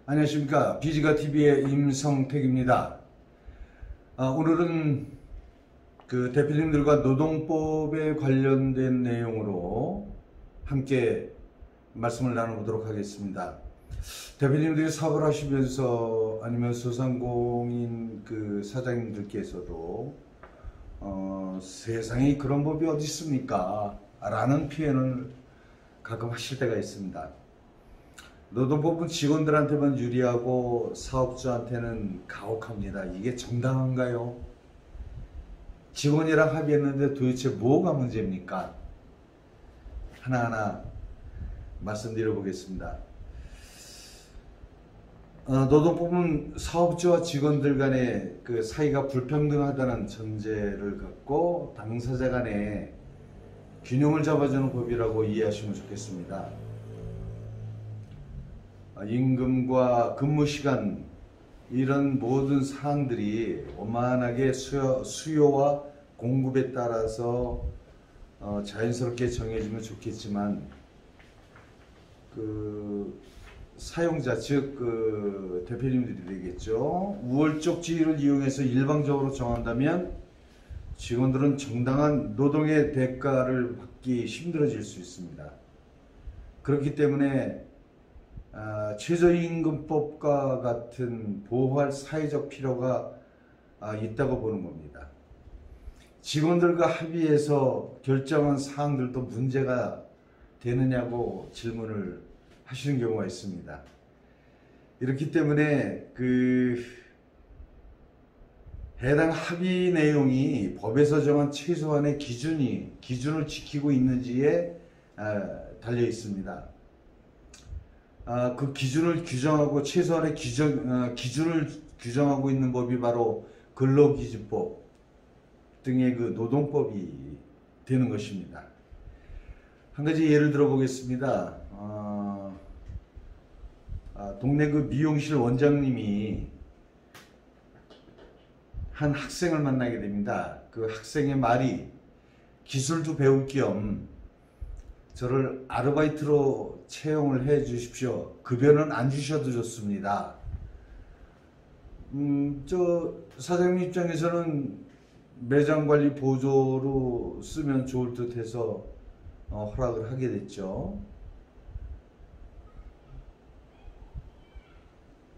안녕하십니까. 비지가TV의 임성택입니다. 오늘은 그 대표님들과 노동법에 관련된 내용으로 함께 말씀을 나눠보도록 하겠습니다. 대표님들이 사업을 하시면서 아니면 소상공인 그 사장님들께서도 세상에 그런 법이 어디 있습니까? 라는 표현을 가끔 하실 때가 있습니다. 노동법은 직원들한테만 유리하고 사업주한테는 가혹합니다. 이게 정당한가요? 직원이랑 합의했는데 도대체 뭐가 문제입니까? 하나하나 말씀드려 보겠습니다. 노동법은 사업주와 직원들 간의 그 사이가 불평등하다는 전제를 갖고 당사자 간의 균형을 잡아주는 법이라고 이해하시면 좋겠습니다. 임금과 근무시간 이런 모든 사항들이 원만하게 수요와 공급에 따라서 자연스럽게 정해지면 좋겠지만 그 사용자 즉 그 대표님들이 되겠죠. 우월적 지위를 이용해서 일방적으로 정한다면 직원들은 정당한 노동의 대가를 받기 힘들어질 수 있습니다. 그렇기 때문에 최저임금법과 같은 보호할 사회적 필요가 있다고 보는 겁니다. 직원들과 합의해서 결정한 사항들도 문제가 되느냐고 질문을 하시는 경우가 있습니다. 이렇기 때문에 그 해당 합의 내용이 법에서 정한 최소한의 기준을 지키고 있는지에 달려 있습니다. 그 기준을 규정하고 최소한의 기준을 규정하고 있는 법이 바로 근로기준법 등의 그 노동법이 되는 것입니다. 한 가지 예를 들어 보겠습니다. 동네 그 미용실 원장님이 한 학생을 만나게 됩니다. 그 학생의 말이 기술도 배울 겸 저를 아르바이트로 채용을 해 주십시오. 급여는 안 주셔도 좋습니다. 저 사장님 입장에서는 매장 관리 보조로 쓰면 좋을 듯 해서 허락을 하게 됐죠.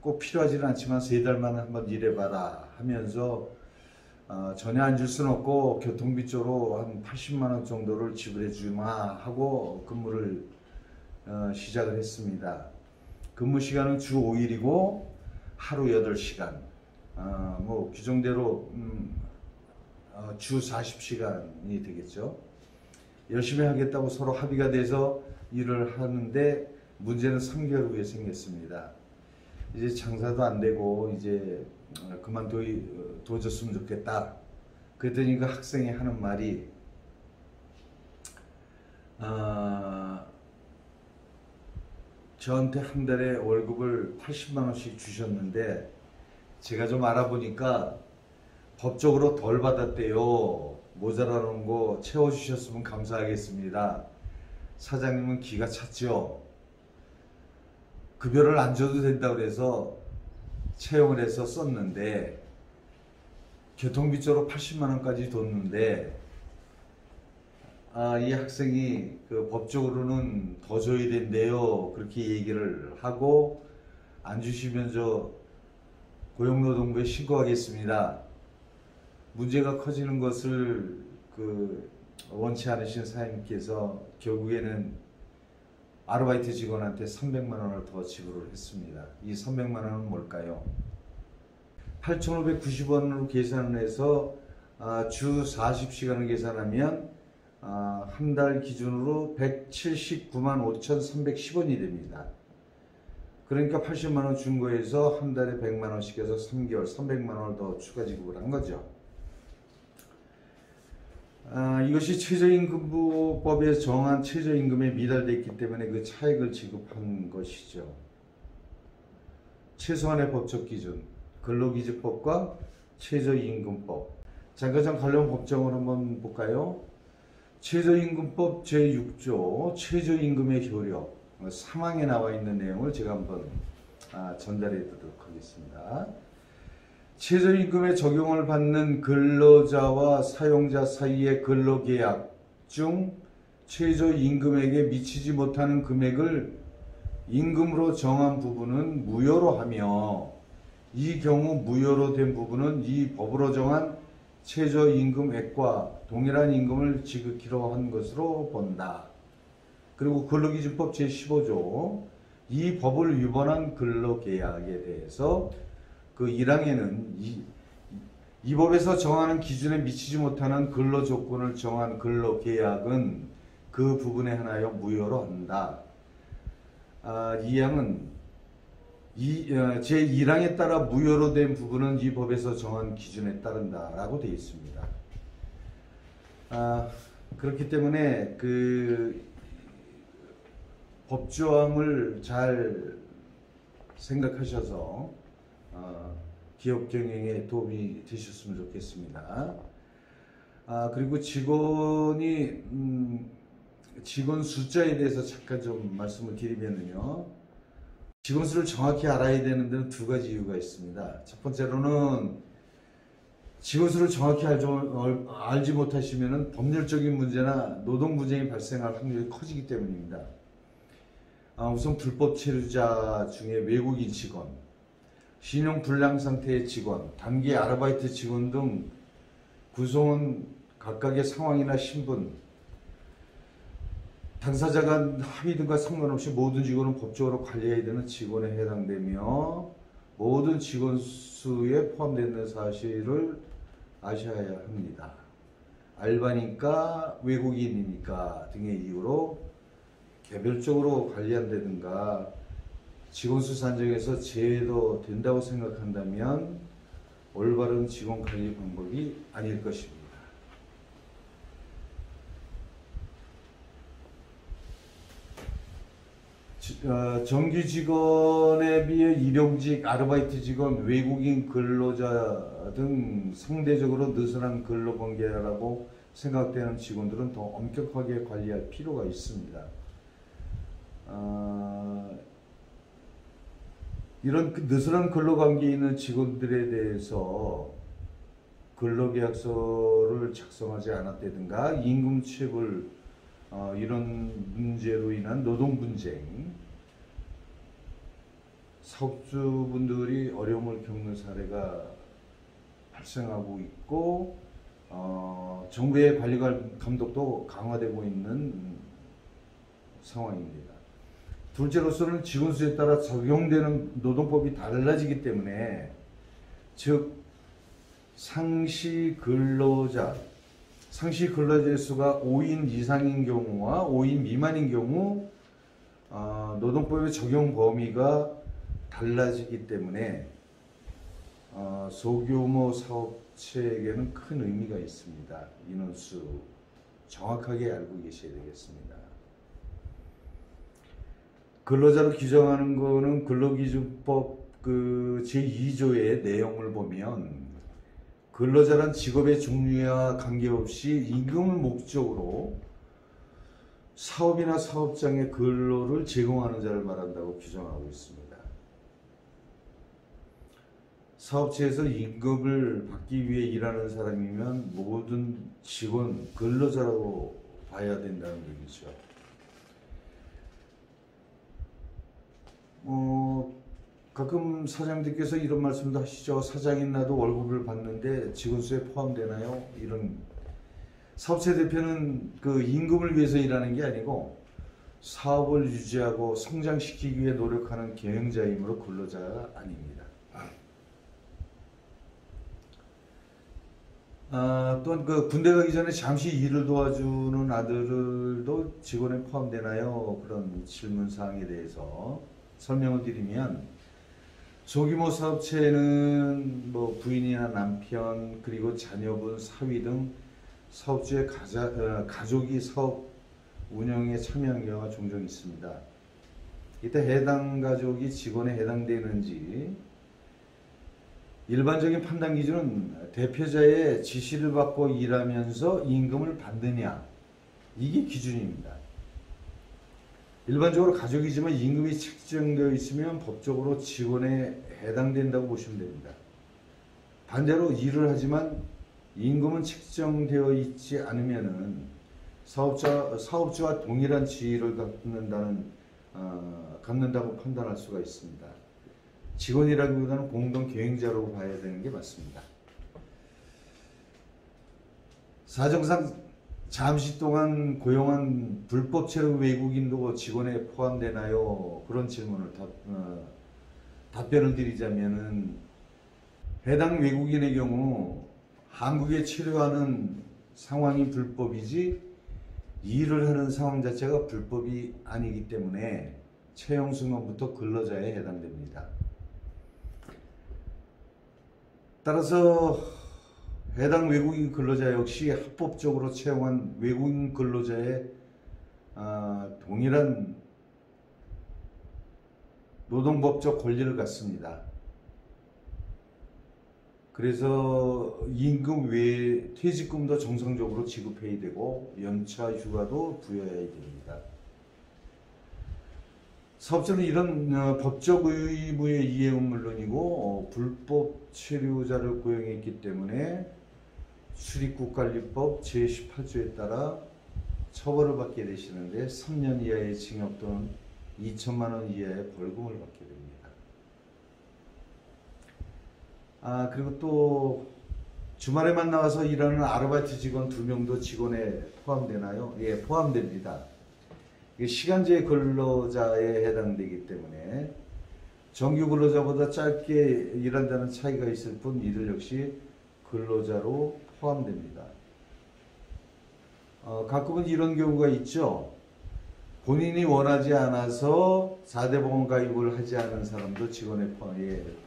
꼭 필요하지는 않지만 3달만 한번 일해봐라 하면서 전혀 안 줄 수는 없고 교통비 쪽으로 한 80만 원 정도를 지불해 주마 하고 근무를 시작을 했습니다. 근무 시간은 주 5일이고 하루 8시간 뭐 규정대로 주 40시간이 되겠죠. 열심히 하겠다고 서로 합의가 돼서 일을 하는데 문제는 3개월 후에 생겼습니다. 이제 장사도 안 되고 이제 그만둬줬으면 좋겠다. 그랬더니 그 학생이 하는 말이 저한테 한 달에 월급을 80만 원씩 주셨는데 제가 좀 알아보니까 법적으로 덜 받았대요. 모자라는 거 채워주셨으면 감사하겠습니다. 사장님은 기가 찼죠. 급여를 안 줘도 된다고 그래서 채용을 해서 썼는데 교통비 쪽으로 80만 원까지 뒀는데 이 학생이 그 법적으로는 더 줘야 된대요. 그렇게 얘기를 하고 안 주시면 저 고용노동부에 신고하겠습니다. 문제가 커지는 것을 그 원치 않으신 사장님께서 결국에는 아르바이트 직원한테 300만 원을 더 지불을 했습니다. 이 300만 원은 뭘까요? 8,590원으로 계산을 해서 주 40시간을 계산하면 한 달 기준으로 179만 5,310원이 됩니다. 그러니까 80만 원 준 거에서 한 달에 100만 원씩 해서 3개월 300만 원을 더 추가 지급을 한 거죠. 이것이 최저임금법에 정한 최저임금에 미달됐기 때문에 그 차액을 지급한 것이죠. 최소한의 법적 기준, 근로기준법과 최저임금법. 잠깐 관련 법정을 한번 볼까요? 최저임금법 제6조 최저임금의 효력 3항에 나와 있는 내용을 제가 한번 전달해 드리도록 하겠습니다. 최저임금의 적용을 받는 근로자와 사용자 사이의 근로계약 중 최저임금액에 미치지 못하는 금액을 임금으로 정한 부분은 무효로 하며, 이 경우 무효로 된 부분은 이 법으로 정한 최저임금액과 동일한 임금을 지급키로 한 것으로 본다. 그리고 근로기준법 제15조, 이 법을 위반한 근로계약에 대해서 그 1항에는 이 법에서 정하는 기준에 미치지 못하는 근로조건을 정한 근로계약은 그 부분에 한하여 무효로 한다. 2항은 제1항에 따라 무효로 된 부분은 이 법에서 정한 기준에 따른다 라고 되어 있습니다. 그렇기 때문에 그 법조항을 잘 생각하셔서 기업 경영에 도움이 되셨으면 좋겠습니다. 그리고 직원 숫자에 대해서 잠깐 좀 말씀을 드리면요. 직원 수를 정확히 알아야 되는 데는 두 가지 이유가 있습니다. 첫 번째로는 직원 수를 정확히 알지 못하시면 법률적인 문제나 노동 분쟁이 발생할 확률이 커지기 때문입니다. 우선 불법 체류자 중에 외국인 직원, 신용 불량 상태의 직원, 단기 아르바이트 직원 등 구성원 각각의 상황이나 신분, 당사자 간 합의 등과 상관없이 모든 직원은 법적으로 관리해야 되는 직원에 해당되며 모든 직원 수에 포함되는 사실을 아셔야 합니다. 알바니까 외국인이니까 등의 이유로 개별적으로 관리한다든가 직원 수 산정에서 제외도 된다고 생각한다면 올바른 직원 관리 방법이 아닐 것입니다. 정규 직원에 비해 일용직, 아르바이트 직원, 외국인 근로자 등 상대적으로 느슨한 근로관계라고 생각되는 직원들은 더 엄격하게 관리할 필요가 있습니다. 이런 느슨한 근로관계에 있는 직원들에 대해서 근로계약서를 작성하지 않았다든가 임금체불 이런 문제로 인한 노동 분쟁, 사업주분들이 어려움을 겪는 사례가 발생하고 있고 정부의 관리 감독도 강화되고 있는 상황입니다. 둘째로서는 직원 수에 따라 적용되는 노동법이 달라지기 때문에, 즉 상시 근로자의 수가 5인 이상인 경우와 5인 미만인 경우 노동법의 적용 범위가 달라지기 때문에 소규모 사업체에게는 큰 의미가 있습니다. 인원수 정확하게 알고 계셔야 되겠습니다. 근로자로 규정하는 거는 근로기준법 그 제2조의 내용을 보면 근로자란 직업의 종류와 관계없이 임금을 목적으로 사업이나 사업장의 근로를 제공하는 자를 말한다고 규정하고 있습니다. 사업체에서 임금을 받기 위해 일하는 사람이면 모든 직원, 근로자라고 봐야 된다는 얘기죠. 가끔 사장님들께서 이런 말씀도 하시죠. 사장인 나도 월급을 받는데 직원 수에 포함되나요? 이런. 사업체 대표는 그 임금을 위해서 일하는 게 아니고 사업을 유지하고 성장시키기 위해 노력하는 경영자이므로 근로자가 아닙니다. 또한 그 군대 가기 전에 잠시 일을 도와주는 아들도 직원에 포함되나요? 그런 질문 사항에 대해서 설명을 드리면, 소규모 사업체에는 뭐 부인이나 남편 그리고 자녀분, 사위 등 사업주의 가족이 사업 운영에 참여하는 경우가 종종 있습니다. 이때 해당 가족이 직원에 해당되는지 일반적인 판단 기준은 대표자의 지시를 받고 일하면서 임금을 받느냐, 이게 기준입니다. 일반적으로 가족이지만 임금이 책정되어 있으면 법적으로 직원에 해당된다고 보시면 됩니다. 반대로 일을 하지만 임금은 책정되어 있지 않으면은 사업주와 동일한 지위를 갖는다고 판단할 수가 있습니다. 직원이라기보다는 공동 경영자로 봐야 되는 게 맞습니다. 사정상 잠시 동안 고용한 불법 체류 외국인도 직원에 포함되나요? 그런 질문을 답변을 드리자면은 해당 외국인의 경우 한국에 체류하는 상황이 불법이지 일을 하는 상황 자체가 불법이 아니기 때문에 채용 순간부터 근로자에 해당됩니다. 따라서 해당 외국인 근로자 역시 합법적으로 채용한 외국인 근로자의 동일한 노동법적 권리를 갖습니다. 그래서 임금 외에 퇴직금도 정상적으로 지급해야 되고 연차 휴가도 부여해야 됩니다. 사업자는 이런 법적 의무의 이행은 물론이고 불법 체류자를 고용했기 때문에 출입국관리법 제18조에 따라 처벌을 받게 되시는데 3년 이하의 징역 또는 2천만 원 이하의 벌금을 받게 됩니다. 그리고 또 주말에만 나와서 일하는 아르바이트 직원 2명도 직원에 포함되나요? 예, 포함됩니다. 이게 시간제 근로자에 해당되기 때문에 정규 근로자보다 짧게 일한다는 차이가 있을 뿐 이들 역시 근로자로 포함됩니다. 가끔은 이런 경우가 있죠. 본인이 원하지 않아서 4대 보험 가입을 하지 않은 사람도 직원에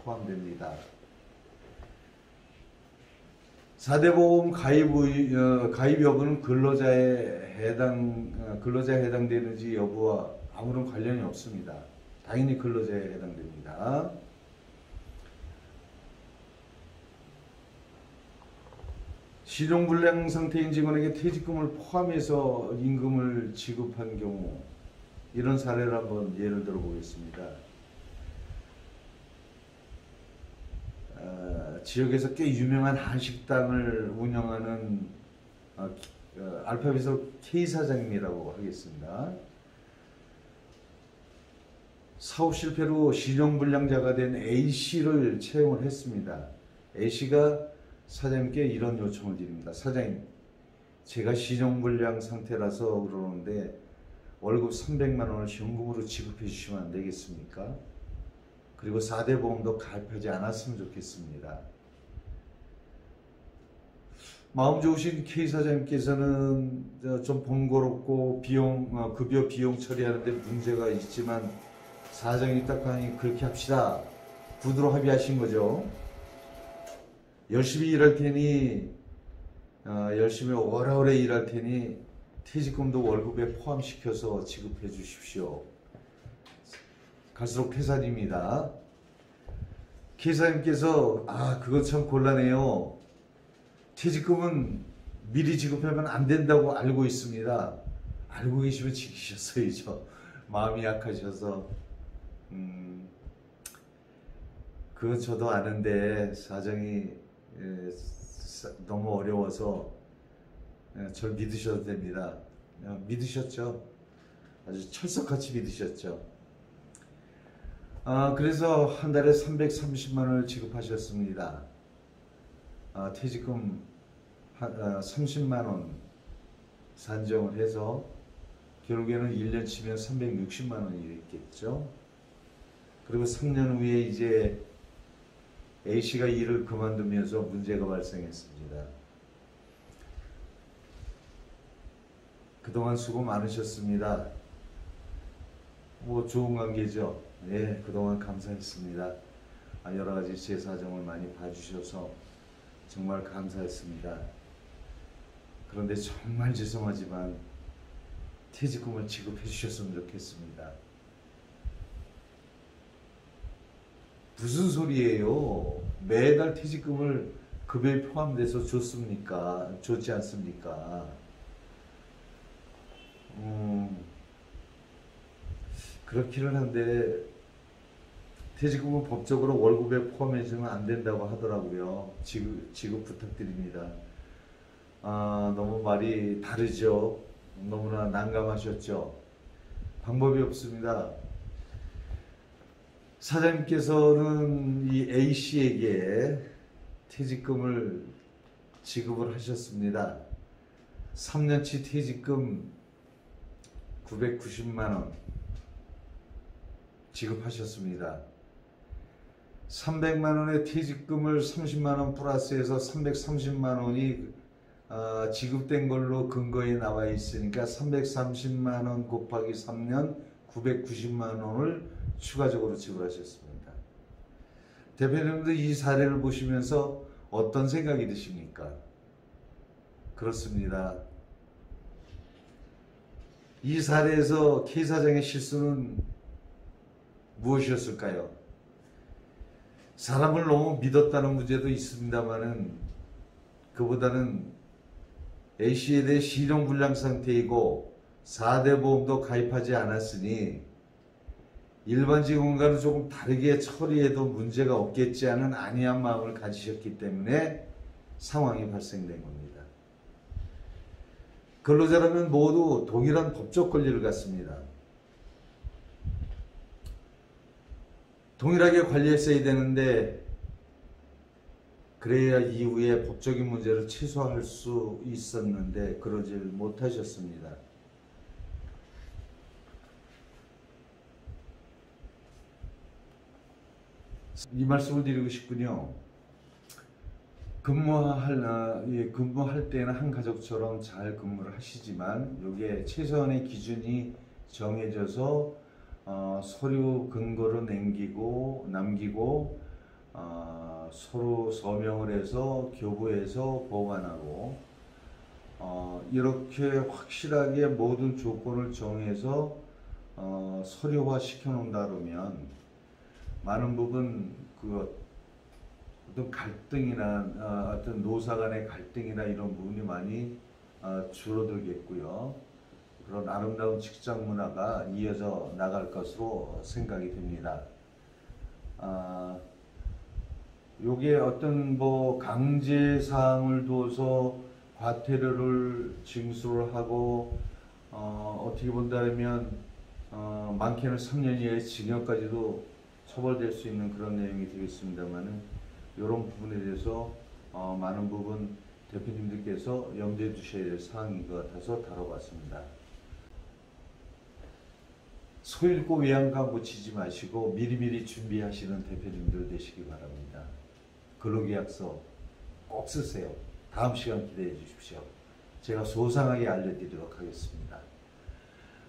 포함됩니다. 4대 보험 가입 여부는 근로자에 해당되는지 여부와 아무런 관련이 없습니다. 당연히 근로자에 해당됩니다. 실용불량 상태인 직원에게 퇴직금을 포함해서 임금을 지급한 경우 이런 사례를 한번 예를 들어 보겠습니다. 지역에서 꽤 유명한 한식당을 운영하는 알파벳으로 K 사장님이라고 하겠습니다. 사업 실패로 실용불량자가 된 A씨를 채용을 했습니다. A씨가 사장님께 이런 요청을 드립니다. 사장님, 제가 실용불량 상태라서 그러는데 월급 300만 원을 현금으로 지급해 주시면 안 되겠습니까? 그리고 4대 보험도 가입하지 않았으면 좋겠습니다. 마음 좋으신 K 사장님께서는 좀 번거롭고 급여 비용 처리하는데 문제가 있지만 사정이 딱 하니 그렇게 합시다. 구두로 합의하신 거죠. 열심히 일할 테니 열심히 오래오래 일할 테니 퇴직금도 월급에 포함시켜서 지급해 주십시오. 갈수록 태산입니다. 기사님께서 그거 참 곤란해요. 퇴직금은 미리 지급하면 안 된다고 알고 있습니다. 알고 계시면 지키셨어야죠. 마음이 약하셔서 그건 저도 아는데 사정이 너무 어려워서 절 믿으셔도 됩니다. 믿으셨죠? 아주 철석같이 믿으셨죠? 그래서 한 달에 330만 원을 지급하셨습니다. 퇴직금 30만 원 산정을 해서 결국에는 1년 치면 360만 원이 있겠죠. 그리고 3년 후에 이제 A씨가 일을 그만두면서 문제가 발생했습니다. 그동안 수고 많으셨습니다. 뭐 좋은 관계죠. 네, 그동안 감사했습니다. 여러 가지 제 사정을 많이 봐주셔서 정말 감사했습니다. 그런데 정말 죄송하지만 퇴직금을 지급해 주셨으면 좋겠습니다. 무슨 소리예요? 매달 퇴직금을 급여에 포함돼서 줬습니까? 줬지 않습니까? 그렇기는 한데 퇴직금은 법적으로 월급에 포함해주면 안 된다고 하더라고요. 지급 부탁드립니다. 너무 말이 다르죠. 너무나 난감하셨죠. 방법이 없습니다. 사장님께서는 이 A씨에게 퇴직금을 지급을 하셨습니다. 3년치 퇴직금 990만원 지급하셨습니다. 300만원의 퇴직금을 30만원 플러스해서 330만원이 지급된 걸로 근거에 나와 있으니까 330만원 곱하기 3년 990만원을 추가적으로 지불하셨습니다. 대표님도 이 사례를 보시면서 어떤 생각이 드십니까? 그렇습니다. 이 사례에서 K 사장의 실수는 무엇이었을까요? 사람을 너무 믿었다는 문제도 있습니다만은 그보다는 A씨에 대해 신용불량 상태이고 4대 보험도 가입하지 않았으니 일반 직원과는 조금 다르게 처리해도 문제가 없겠지 하는 안이한 마음을 가지셨기 때문에 상황이 발생된 겁니다. 근로자라면 모두 동일한 법적 권리를 갖습니다. 동일하게 관리했어야 되는데 그래야 이후에 법적인 문제를 최소화할 수 있었는데 그러질 못하셨습니다. 이 말씀을 드리고 싶군요. 근무할 때는 한 가족처럼 잘 근무를 하시지만 이게 최소한의 기준이 정해져서 서류 근거로 남기고 서로 서명을 해서 교부해서 보관하고 이렇게 확실하게 모든 조건을 정해서 서류화 시켜 놓는다 그러면 많은 부분 어떤 갈등이나 어떤 노사 간의 갈등이나 이런 부분이 많이 줄어들겠고요. 그런 아름다운 직장 문화가 이어져 나갈 것으로 생각이 됩니다. 요게 어떤 강제 사항을 둬서 과태료를 징수를 하고 어떻게 본다면 많게는 3년 이하의 징역까지도 처벌될 수 있는 그런 내용이 되겠습니다만은 이런 부분에 대해서 많은 부분 대표님들께서 염두에 두셔야 될 사항인 것 같아서 다뤄봤습니다. 소잃고 외양간 고치지 마시고 미리미리 준비하시는 대표님들 되시기 바랍니다. 근로계약서 꼭 쓰세요. 다음 시간 기대해 주십시오. 제가 소상하게 알려드리도록 하겠습니다.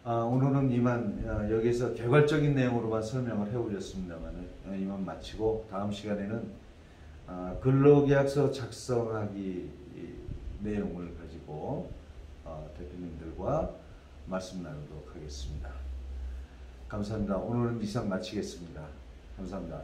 오늘은 이만 여기서 개괄적인 내용으로만 설명을 해오렸습니다만 이만 마치고 다음 시간에는 근로계약서 작성하기 내용을 가지고 대표님들과 말씀 나누도록 하겠습니다. 감사합니다. 오늘은 이상 마치겠습니다. 감사합니다.